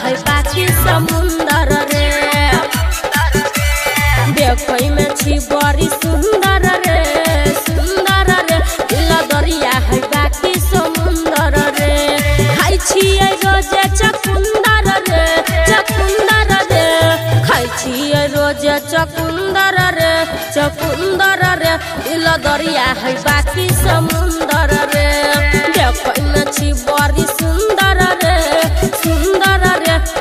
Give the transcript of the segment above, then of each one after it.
है बाकी समुंदर रे देखई में छी बड़ी सुंदर रे सुंदर रे दिल दरिया है बाकी समुंदर रे खाई छिए रोजे चकुंदर रे खाई छिए रोजे चकुंदर रे दिल दरिया है बाकी समुंदर रे देखई में छी बड़ी सुंदर रे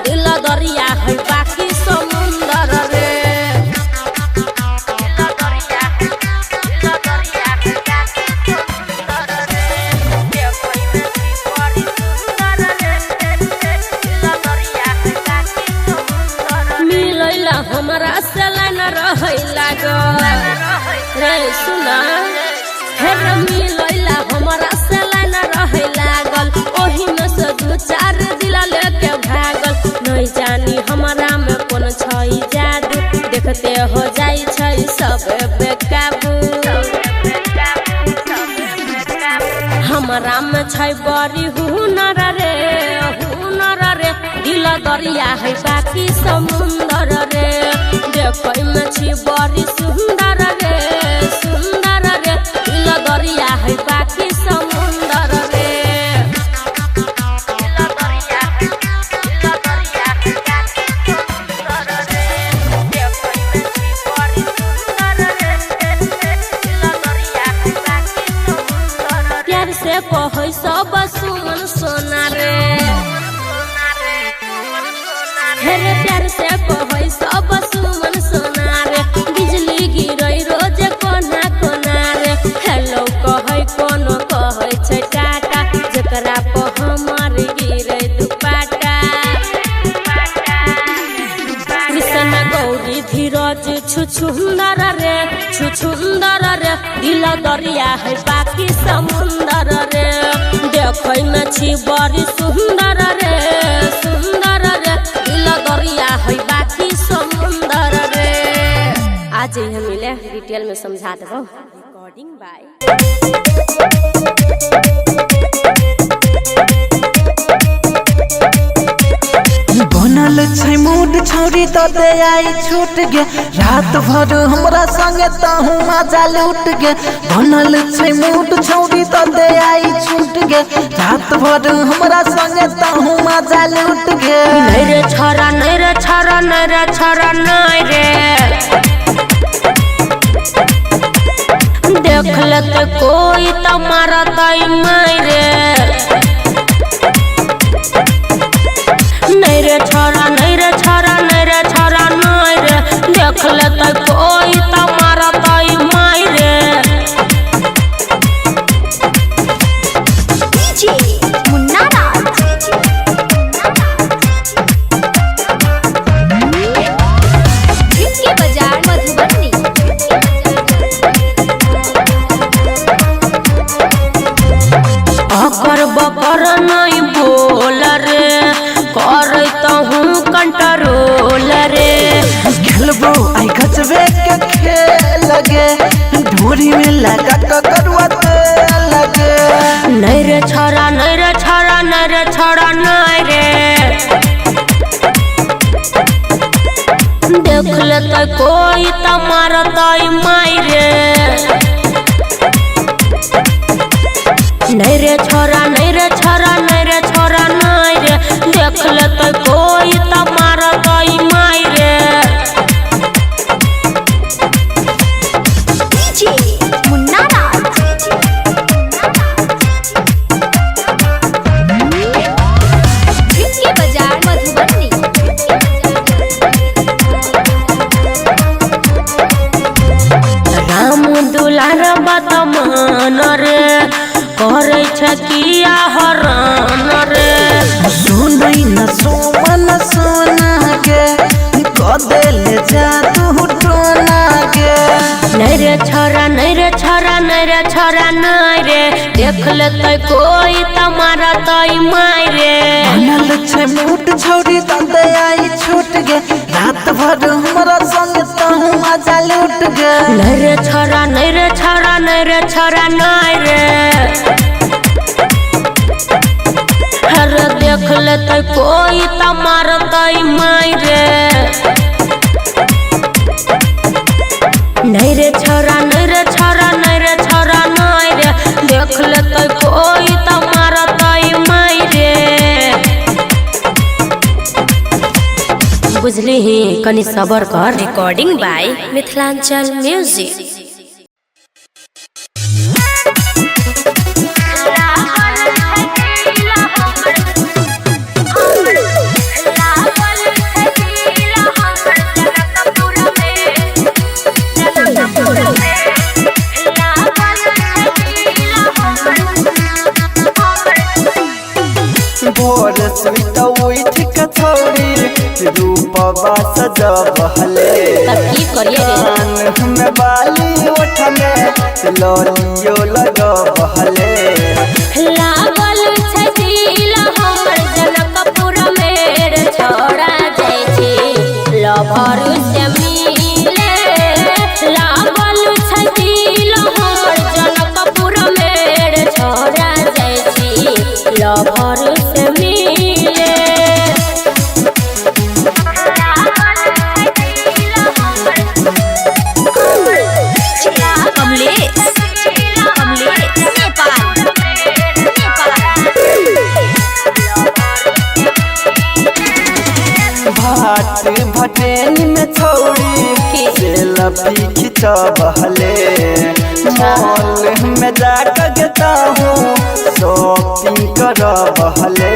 दिल दरिया है बाकी समुंदर रे मिलैला हमरा से लाइन रहै लागल रे सुना हे मिलैला हमरा से लाइन रहै लागल ओही में से दू चार दिल लेके भागल नहीं जानी हमरा में कौन छै जादू देखते हो जाई छै सब बेकाबू हमरा में छै बड़ी हुनर रे दिल दरिया है बाकी समुंदर रे देखई में छी बड़ी सुंदर रे दिल दरिया है बाकी समुंदर रे प्यार से कहै सब सुमन सोना रे हेरे प्यार से कहै सब सुमन सोना रे बिजली गिरै रोज कोना रे हेलो कहै कोनो कहै छै टाटा जकरा पर हमर गिरै दुपाटा कृष्ण गौरी धीरज छुछुंदर रे दिल दरिया है बाकी समुंदर रे देखै में छी बड़ी सुंदर रे दिल दरिया है बाकी समुंदर रे आज हम मिले डिटेल में समझा देबो रिकॉर्डिंग बाय बनल छै मूड छौरी तो दे आई छूट गे रात भर हमरा संगे तहु मजा लूट गे बनल छै मूड छौरी तो दे आई छूट गे रात भर हमरा संगे तहु मजा लूट गे नहीं रे छरा नहीं रे देख लेते कोई तो मारता मारे नहीं रे छरा नहीं रे देख लेते कोई तो मारता मारे अकर बकर नहीं बोल रे करे तहूँ कंट्रोल रे खेलबो आई गजबे के खेल लगे ढोरी में लगा ककरुआ लगे नहीं रे छरा नहीं रे देख लेते कोई तो मारता मारे नहीं रे छरा नहीं रे देख लेते कोई तो मारता मारे राम दुलार बात मान रे करे छै किया हरान रे सुनै न सोमन सोना के कदे ले जा तू टोना के नहीं रे छरा नहीं रे देख लेते कोई तो मारता मारे बनल छै मूड छौरी दे आई छूट गे रात भर हमरा संग तहु मजा लूट गे नहीं रे छरा नहीं रे हर देख लेते कोई त मारतई माई रे। नहीं रे छोरा नहीं रे छोरा नहीं रे छोरा नहीं रे, देख लेते कोई त मारतई माई रे। बुझली ही कनी सबर कर। Recording by Mithilanchal music. भोर सुइता उठ के छोड़ी रूपवा सजबहले, की करिए रे में बाली ओठ में ललियो लगबहले। लागल छै दिल हमर जनकपुर में रे छोड़ा जाइ छी लभर से मिले। लागल छै दिल हमर जनकपुर में रे छोड़ा जाइ छी लभर से मिले। कमलेश नेपाल भाट भटेनी में छोड़ी सेल्फी खिंचबहले, मॉल में जाकर गेता हूँ शॉपिंग करबहले।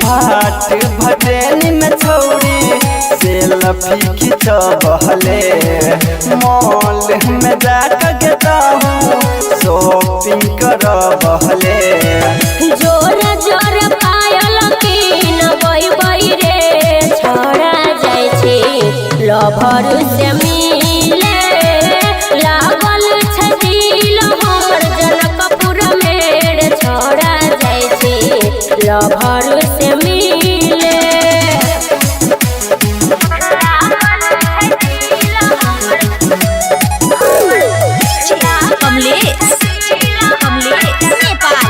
भाट भटेनी में छोड़ी सेल्फी खिंचबहले, मॉल में जाकर गेता हूँ शॉपिंग करबहले। जोर जोर पायल कीन बई रे छोड़ा जाइ छी लभर से मिले। लागल छै दिल हमर जनकपुर में रे छोड़ा जाइ छी लभर से मिले। कमलेश नेपाल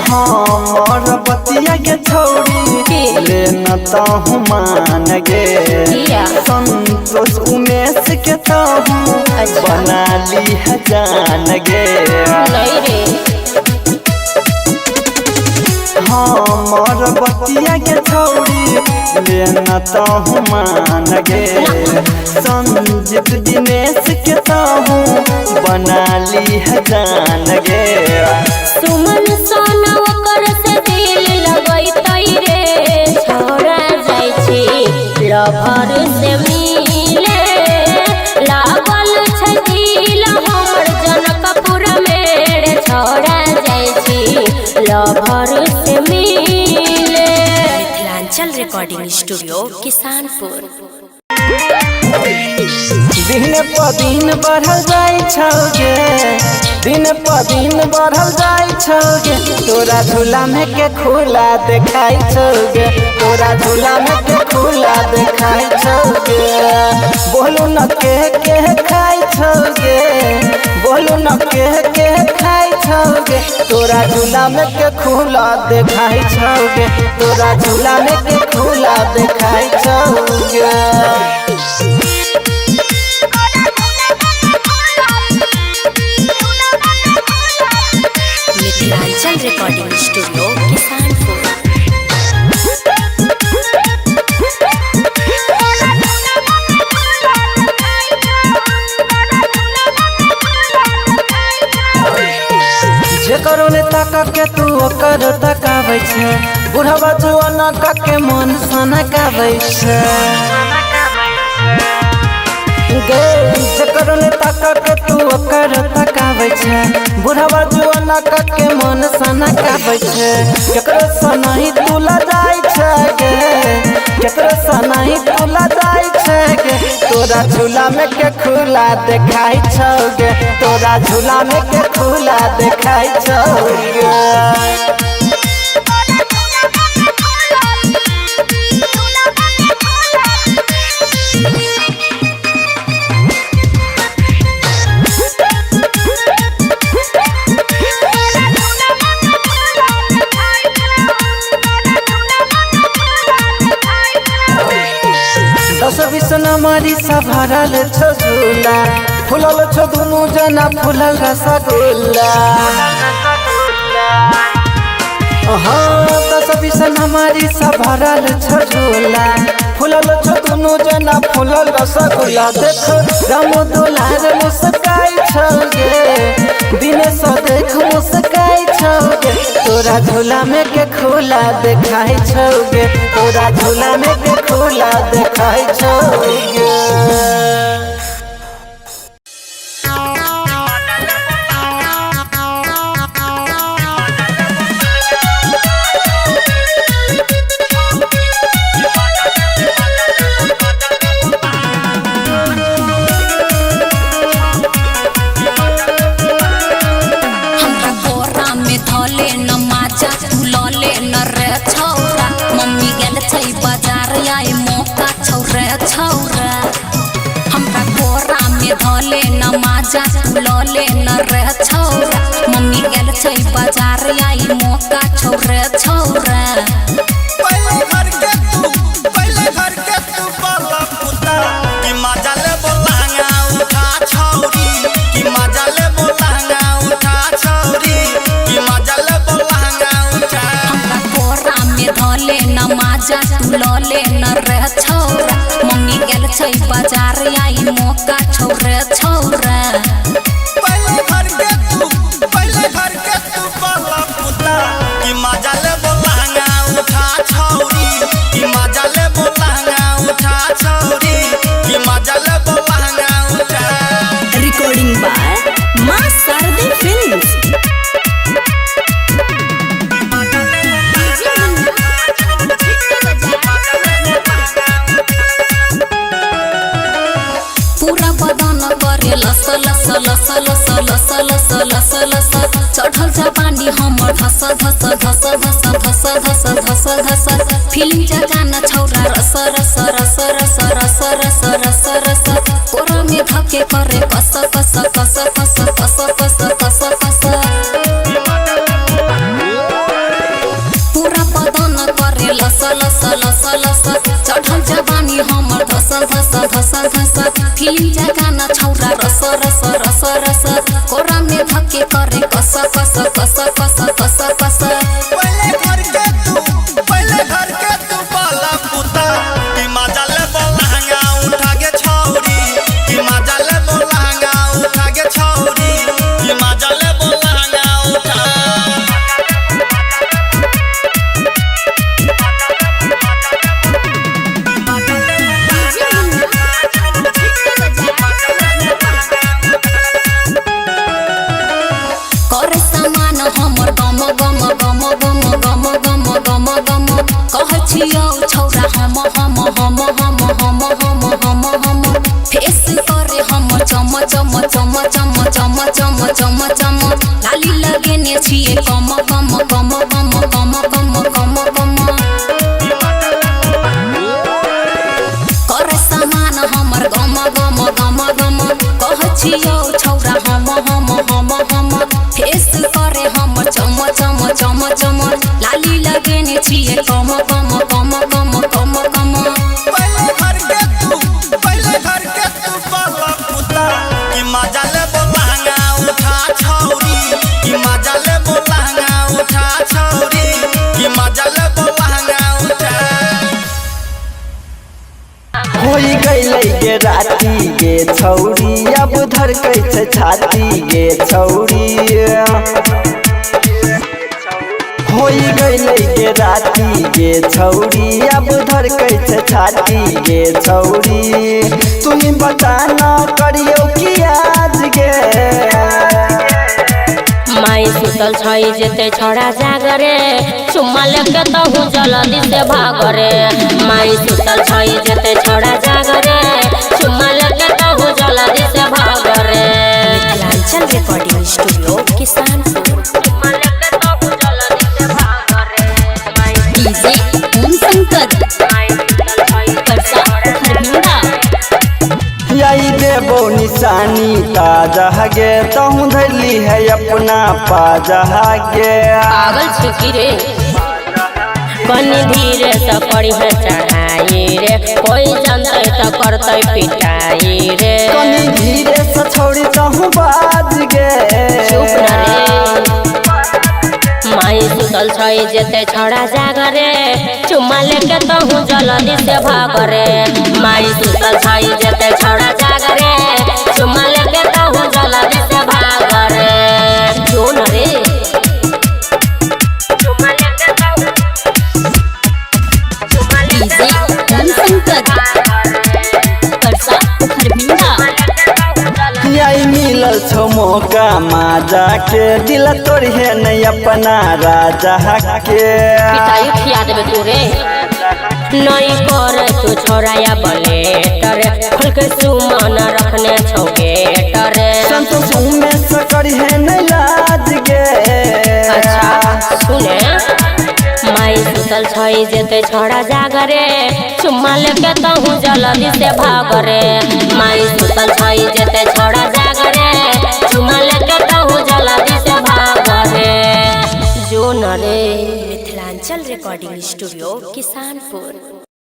हमर बतिया के छोड़ी लेना ताहू मान गे, संतोष उमेश के ताहू बना ली है जान गे। हमर बतिया के छोड़ी लेना ताहू मान गे, संजीत दिनेश के ताहू बना ली है जान गे। सुमन सोना ओकर से दिल लगैतई रे छोड़ा जाइ छी लभर से मिले। लागल छै दिल हमर जनकपुर में रे छोड़ा जाइ छी लभर से मिले। Mithilanchal recording studio Kisanpur. दिन प दिन बढ़ल जाई छौगे, दिन प दिन बढ़ल जाई छौगे, तोरा झूला में के खुला देखाई छौगे, तोरा झूला में के खुला देखाई छौगे। बोलू न के खाई छौगे, बोलू न के खाई छौगे, तोरा झूला में के खुला देखाई छौगे, तोरा झूला में के खुला देखाई छौगे। Mithilanchal recording studio Kisanpur. जेकरो ने ताका के तू ओकर तकाबै छै, बुढ़वा जुआना का के मन सनकाबै छै गे। जेकरो ने ताका के तू ओकर तकाबै छै, बुढ़वा जुआना का के मन सनकाबै छै। केकरो से नहीं तुला जाय छै गे, केकरो से नहीं तुला जाय छै गे, तोरा झूला में के खुला देखाई छौगे, तोरा झूला में के खुला देखाई छौगे। नमारी सब भरल छो झूला फुलल छो दुनु जना फुलल रसगुल्ला दस बीस नमारी सब भरल छो झूला फुलल छो दुनु जना फुलल रसगुल्ला देख राम दुलार मुस्काई छौगे दिनेश देख मुस्काई छौगे तोरा झूला में के खोला देखाई छौगे तोरा झूला में के खोला देखाई छौगे धले न माजा लले न रे छौरा मम्मी गेल छै बाजार आई मौका छौरे छौरा पहले घर के तू बाला पुता कि मजा ले बोलांगा उठा छौरी कि मजा ले बोलांगा उठा छौरी कि मजा ले बोलांगा उठा हमरा कोरा में धले न माजा लले न रे छौरा मम्मी गेल छै बाजार आई मौका छौरे छौरा पहले घर के तू बाला पुता कि मजा ले बोलांगा उठा छौरी कि मजा ले बोलांगा उठा छौरी कि मजा ले बोलांगा उठा रिकॉर्डिंग बाय मां शारदे फिल्म्स पूरा बदन करे लस लस लस लस लस लस लस लस चढ़ल जवानी हमर धस धस धस धस धस धस धस धस फिल्म जगाना छौरा रस रस रस रस रस रस रस रस कोरा में धके करे कस कस कस कस कस कस कस कस पूरा बदन करे लस लस लस लस चढ़ल जवानी हमर धस धस धस धस फिल्म जगाना छौरा रस रस रस रस कोरा में धके करे कस कस कस कस कस कस पहले घर के तू बाला पुता कि मजा ले बोलांगा उठा के छौरी कि मजा ले बोलांगा उठा के छौरी कि मजा ले बोलांगा उठा करे सामान हमर गम गम गम गम गम गम गम गम कहै छियौ छौरा हम हम हम हम हम हम हम हम फेस करे हम चम चम चम चम चम चम चम चम लाली लगेने छिए कम कम कम कम कम कम कम कम करे सामान हमर गम गम गम गम कहै छियौ छौरा हम हम हम हम फेस करे हम चम चम चम चम लाली लगेने छिए कम कम कम कम कम कम पहले घर के तू बाला पुता कि मजा ले बोलांगा उठा छौरी कि मजा ले बोलांगा उठा छौरी कि मजा ले बोलांगा उठा होई गईले गे राती गे छौरी अब धड़कै छै छाती गे छौरी होई गईले गे राती गे छौरी अब धड़कै छै छाती गे छौरी तुही बता ना करियो कि आज गे माई सुतल छै जेते छोड़ा जागरे चुम्मा लेके तहु जल्दी से भागरे माई सुतल छै जेते छोड़ा जागरे चुम्मा लेके तहु जल्दी से भागरे मिथिलांचल रिकॉर्डिंग स्टूडियो किसानपुर चुम्मा लेके तहु जल्दी से भागरे डीजे ओम संकट माई सुतल छै परसा हरमिंदा यही देबो निशानी ताजा गे तहु धैली है अपना पाजा गे पागल छिकी रे कनी धीरे से पड़ी है चढ़ाई रे कोई जानते त करतै पिटाई रे कनी धीरे से छोड़ी कहूँ बाज गे चुप न रे माई सुतल छै जेते छड़ा जागरे चुम्मा लेके तहु जल्दी से भागरे माई सुतल छै जेते छड़ा जागरे चुम्मा लेके तहु जल्दी से भागरे जो न रे चुम्मा लेके तहु डीजे धनशंकर परसा खरभिंडा यही मिलल छो मौका माजा के दिल तोड़े नहीं अपना राजा के पिटाई खिया देबे तोरे नहीं कर तू छोराया बलेटर खुल के सुमन रखने छौके टरे संतोष में सकड़ी है नहीं लाज गे अच्छा सुने माई सुतल छै जेते छोड़ा जागरे चुम्मा लेके तहु जल्दी से भागरे माई सुतल छै जेते छोड़ा जागरे चुम्मा लेके तहु जल्दी से भागरे जो न रे मिथिलांचल रिकॉर्डिंग स्टूडियो किसानपुर।